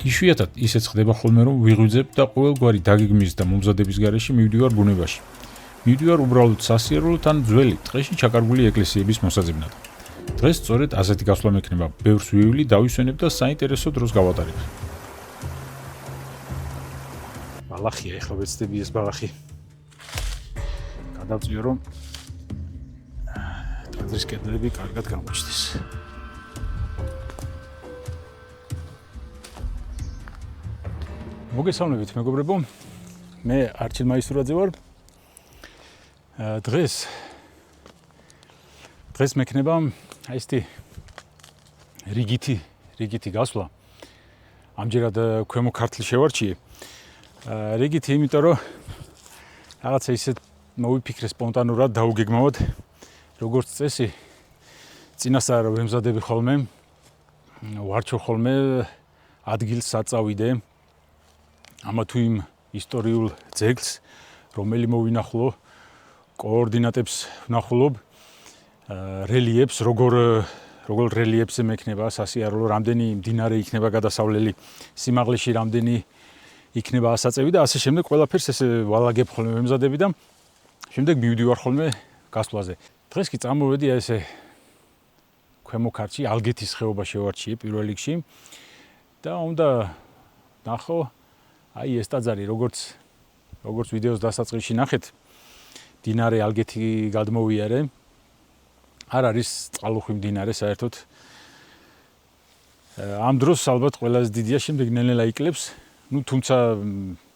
იშვიათად ისეც ხდება ხოლმე, რომ ვიღვიძებ და ყოველგვარი დაგეგმვის და მომზადების გარეშე მივდივარ ბუნებაში. მივდივარ უბრალოდ სასიარულოდ ან ძველი ტყეში ჩაკარგული ეკლესიების მოსაძებნად. დღეს სწორედ ასეთი გასვლა მექნება. ბევრს ვივლი, დავისვენებ და საინტერესო დროს გავატარებ. ბალახია, ეხლა ვეცდები ეს ბალახი. გადავწიო, რომ ტაძრის კედლები კარგად გამოჩნდეს. მოგესალმებით, მეგობრებო. მე არჩილ მაისურაძე ვარ. დღეს მექნება ესეთი რიგითი გასვლა. ამჯერად ქვემო ქართლი შევარჩიე. რიგითი, იმიტომ რომ რაღაცა ისეთ მოვიფიქრე სპონტანურად დაუგეგმავად, როგორც წესი, წინასწარ ვემზადები ხოლმე, ვარჩო ხოლმე ადგილს საწავიდე, ამა თუ იმ ისტორიულ ძეგლს, რომელი მოვინახულო, კოორდინატებს ვნახულობ, რელიეფს, როგორ რელიეფზე მექნება სასიარულო, რამდენი მდინარე იქნება გადასავლელი სიმაღლეში, რამდენი იქნება ასაწევი და ასე შემდეგ ყველაფერს ესე ვალაგებ ხოლმე ვემზადები და შემდეგ მივდივარ ხოლმე გასვლაზე. დღეს კი წამოვედი ესე ქვემო ქართლში, ალგეთის ხეობა შევარჩიე პირველ რიგში და უნდა ნახო აი ეს ტაძარი, როგორც ვიდეოს დასაწყისში ნახეთ, მდინარე ალგეთი გადმოვიარე. არ არის წყალუხვი მდინარე საერთოდ. ამ დროს ალბათ ყველაზე დიდია, შემდეგ ნელ-ნელა იკლებს. თუმცა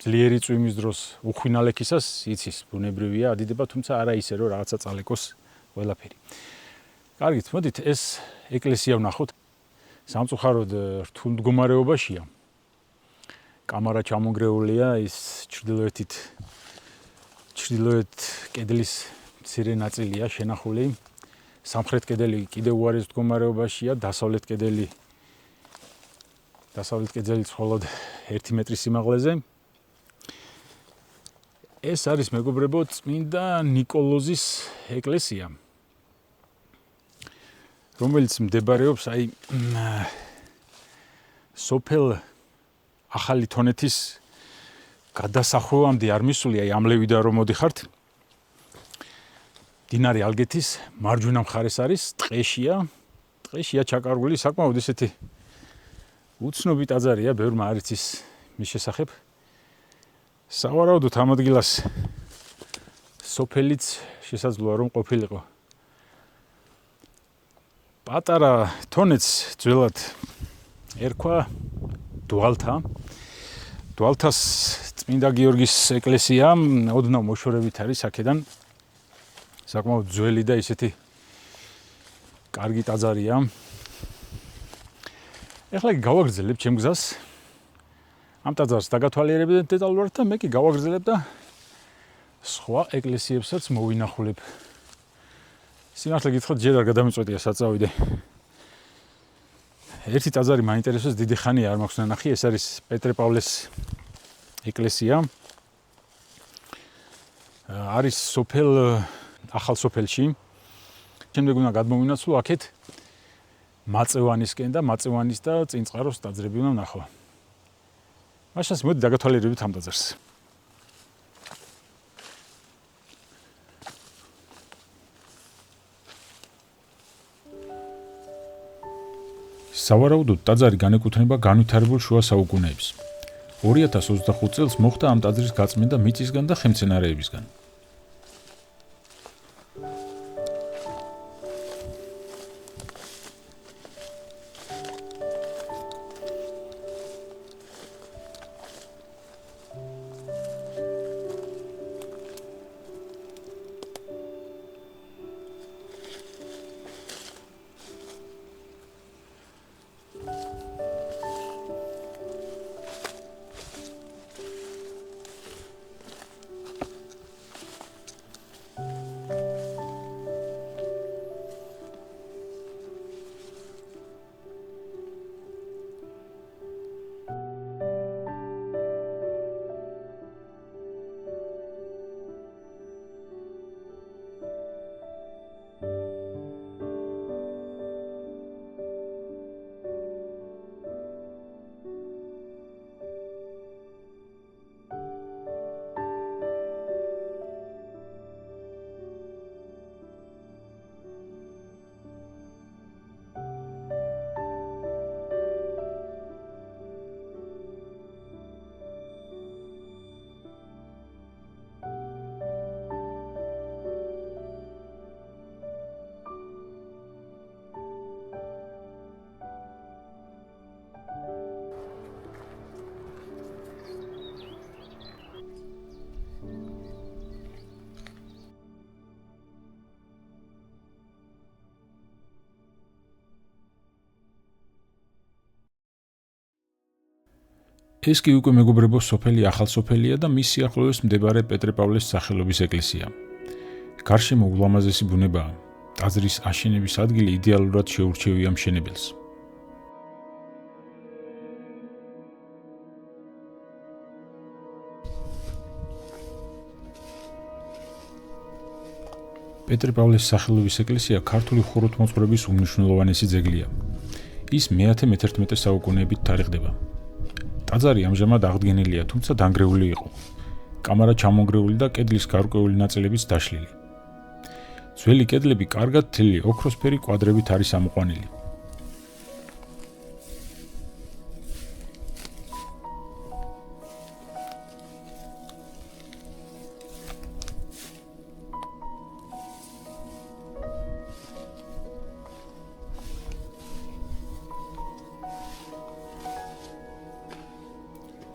ძლიერი წვიმის დროს უხვინალექისას იცის, ბუნებრივია ადიდება, თუმცა არა ისე რომ რაღაცა წალეკოს ყველაფერი. კარგით, მოდით ეს ეკლესია ვნახოთ. სამწუხაროდ რთულ მდგომარეობაშია. კამარა ჩამონგრეულია, ის ჩრდილოეთ კედლის მცირე ნაწილია შენახული. სამხრეთ კედელი კიდევ უარეს მდგომარეობაშია, დასავლეთ კედელი მხოლოდ 1 მეტრის სიმაღლეზე. ეს არის, მეგობრებო, წმინდა ნიკოლოზის ეკლესია, რომელიც მდებარეობს აი სოფელ ახალი თონეთის გადასახვევამდე არ მისული, აი ამლევიდან რომ მოდიხართ. მდინარე ალგეთის მარჯვენა მხარეს არის, ტყეშია ჩაკარგული, საკმაოდ ესეთი უცნობი ტაძარია, ბევრმა არ იცის მის შესახებ. სავარაუდოდ ამ ადგილას სოფელიც შესაძლოა რომ ყოფილიყო. პატარა თონეთს ძველად ერქვა დვალთა. დვალთას წმინდა გიორგის ეკლესია ოდნავ მოშორებით არის აქედან. საკმაოდ ძველი და ისეთი კარგი ტაძარია. ეხლა კი გავაგრძელებ ჩემ გზას. ამ ტაძარს დაგათვალიერებდეთ დეტალურად და მე კი გავაგრძელებ და სხვა ეკლესიებსაც მოვინახულებ. სიმართლე გითხრათ, ჯერ არ გადამიწყვეტია საწავიდე. ერთი ტაძარი მაინტერესებს, დიდი ხანია არ მაქვს ნანახი, ეს არის პეტრე-პავლეს ეკლესია. არის ახალ სოფელში. შემდეგ უნდა გადმოვინაცვლო აქეთ მაწევანისკენ და მაწევანის და წინწყაროს ტაძრები უნდა ვნახო. მაშინ მოდი დაგათვალიერებდეთ ამ ტაძარს. სავარაუდოდ ტაძარი განეკუთვნება განვითარებულ შუა საუკუნეებს. 2025 წელს მოხდა ამ ტაძრის გაწმენდა მიწისგან და ხელმცენარეებისგან. ეს კი უკვე მეგობრებო სოფელი ახალსოფელია და მის სიახლოვეს მდებარე პეტრე-პავლეს სახელობის ეკლესია. გარშემო ულამაზესი ბუნებაა. ტაძრის აშენების ადგილი იდეალურად შეურჩევია მშენებელს. პეტრე-პავლეს სახელობის ეკლესია ქართული ხუროთმოძღვრების უმნიშვნელოვანესი ძეგლია. ის მე-11 საუკუნეებით თარიღდება. ტაძარი ამჟამად აღდგენილია, თუმცა დანგრეული იყო. კამარა ჩამონგრეული და კედლის გარკვეული ნაწილებიც დაშლილი. ძველი კედლები კარგად თლილი ოქროსფერი კვადრებით არის ამოყვანილი.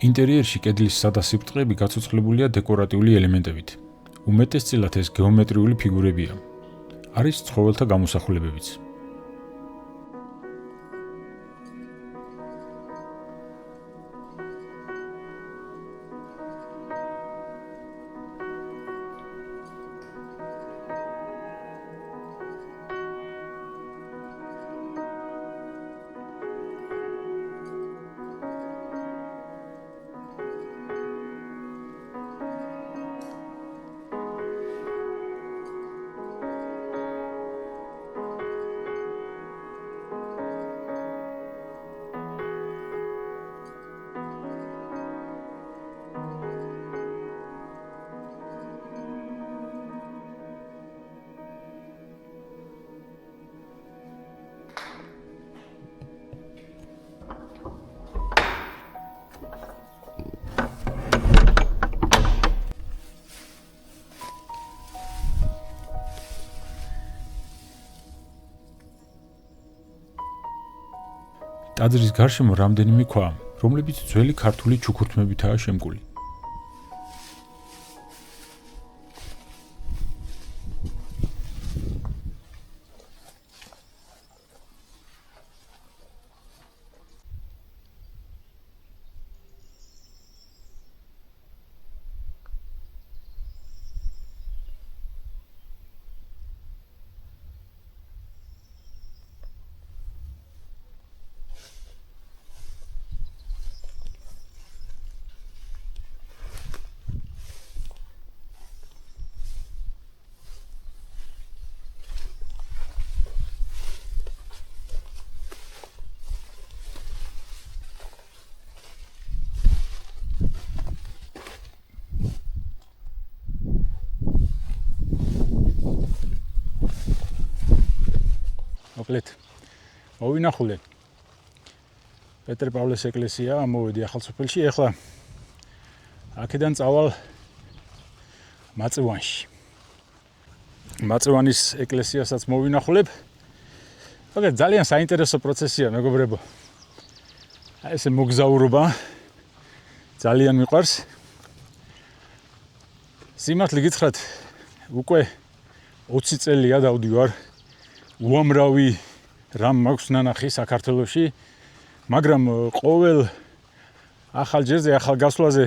ინტერიერში კედლის სადა სიბრტყეები გაცოცხლებულია დეკორატიული ელემენტებით. უმეტესწილად ეს გეომეტრიული ფიგურებია. არის ცხოველთა გამოსახულებებიც. ტაძრის გარშემო რამდენიმე ქვაა, რომლებიც ძველი ქართული ჩუქურთმებითაა შემკული. მოკლედ მოვინახულე პეტრე-პავლეს ეკლესია, მოვედი ახალსოფელში, ეხლა აქედან წავალ მაწევანში. მაწევანის ეკლესიასაც მოვინახულებ. მაგრამ ძალიან საინტერესო პროცესია, მეგობრებო. აი ესე მოგზაურობა ძალიან მიყვარს. სიმართლე გითხრათ, უკვე 20 წელია დავდივარ. უამრავი რამ მაქვს ნანახი საქართველოში, მაგრამ ყოველ ახალ ჯერზე, ახალ გასვლაზე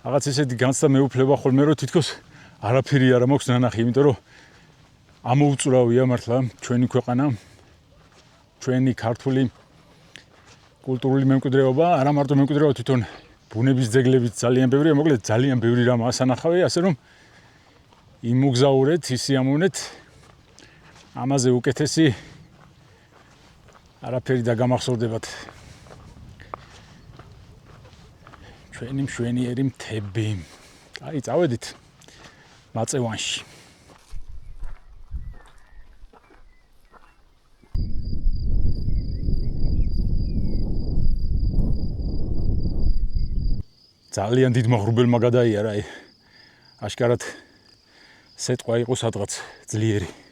რაღაც ისეთი განცდა მეუფლება ხოლმე, რომ თითქოს არაფერი არ მაქვს ნანახი, იმიტომ რომ ამოუწურავია მართლა ჩვენი ქვეყანა, ჩვენი ქართული კულტურული მემკვიდრეობა, არა მარტო მემკვიდრეობა, თვითონ ბუნების ძეგლებიც ძალიან ბევრია, მოკლედ ძალიან ბევრი რამ ასანახავია, ასე რომ იმოგზაურეთ, ისიამოვნეთ. ამაზე უკეთესი არაფერი დაგამახსოვდებათ. ჩვენი მშვენიერი მთები. აი, წავედით მაწევანში. ძალიან დიდ მაღრუბელმა გადაიარა, აი. აშკარად სეტყვა იყო სადღაც ძლიერი.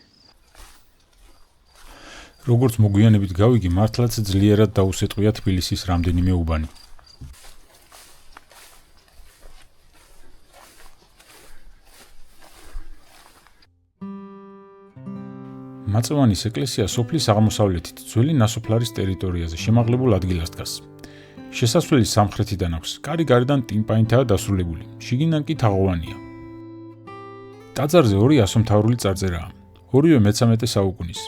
როგორც მოგვიანებით გავიგე, მართლაც ძლიერად დაუსეტყვია თბილისის რამდენიმე უბანი. მაწევანის ეკლესია სოფლის აღმოსავლეთით, ძველი ნასოფლარის ტერიტორიაზე, შემაღლებულ ადგილას დგას. შესასვლელი სამხრეთიდან აქვს, კარი გარედან ტიმპანითაა დასრულებული, შიგნიდან კი თაღოვანია. ტაძარზე ორი ასომთავრული წარწერაა, ორივე მე-13 საუკუნის.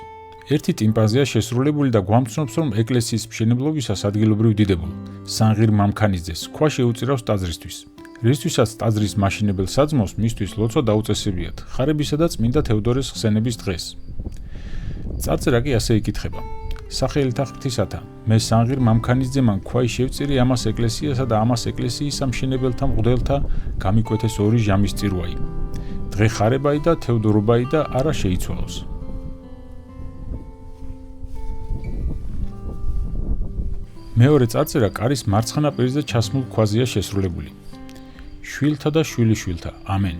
ერთი ტიმპანზეა შესრულებული და გვამცნობს, რომ ეკლესიის მშენებლობისას ადგილობრივ დიდებულ სანღირ მამქანიძეს ქვა შეუწირავს ტაძრისთვის. რისთვისაც ტაძრის მაშინებელ საძმოს მისთვის ლოცვა დაუწესებიათ ხარებისა და წმინდა თევდორეს ხსენების დღეს. წარწერა კი ასე იკითხება: სახელითა ღვთისათა, მე სანღირ მამქანიძემან ქვაი შევწირი ამას ეკლესიასა და ამას ეკლესიის სამშენებელთა მღვდელთა გამიკვეთეს ორი ჟამის წირვაი. დღე ხარებაი და თევდორობაი და არა შეიცვალოს. მეორე წარწერა კარის მარცხენა პირზე ჩასმულ ქვაზეა შესრულებული. შვილთა და შვილიშვილთა, ამენ.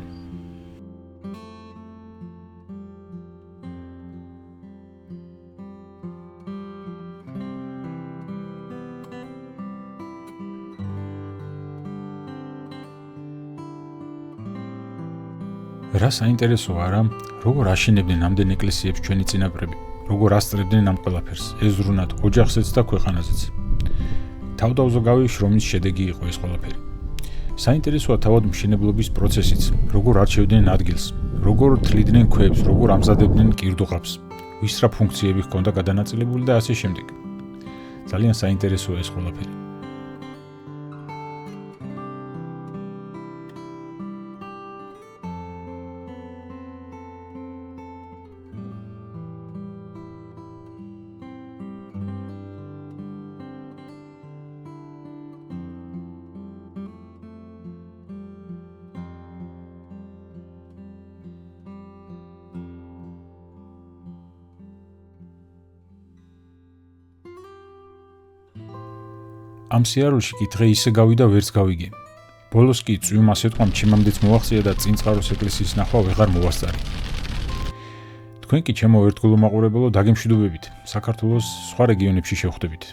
რა საინტერესოა რა, როგორ აშენებდნენ ამდენ ეკლესიებს ჩვენი წინაპრები, როგორ ასწრებდნენ ამ ყველაფერს, ეზრუნათ ოჯახზეც და ქვეყანაზეც. თავდავზე გავიშრომის შედეგი იყო ეს ყველაფერი. საინტერესოა თავად მშენებლობის პროცესიც, როგორ არჩევდნენ ადგილს, როგორ თლიდნენ ქვებს, როგორ ამზადებდნენ კირდოყაფს, ვის რა ფუნქციები ჰქონდა გადანაწილებული და ასე შემდეგ. ძალიან საინტერესოა ეს ყველაფერი. ამ სიარულში კი დღე ისე გავიდა ვერც გავიგე. ბოლოს კი წვიმ ასეთქვამ ჩემამდეც მოაღწია და წინწყაროს ეკლესიის ნახვა ვეღარ მოვასწარი. თქვენ კი ჩემო ერთგულო მაყურებელო დაგემშვიდობებით, საქართველოს სხვა რეგიონებში შევხვდებით.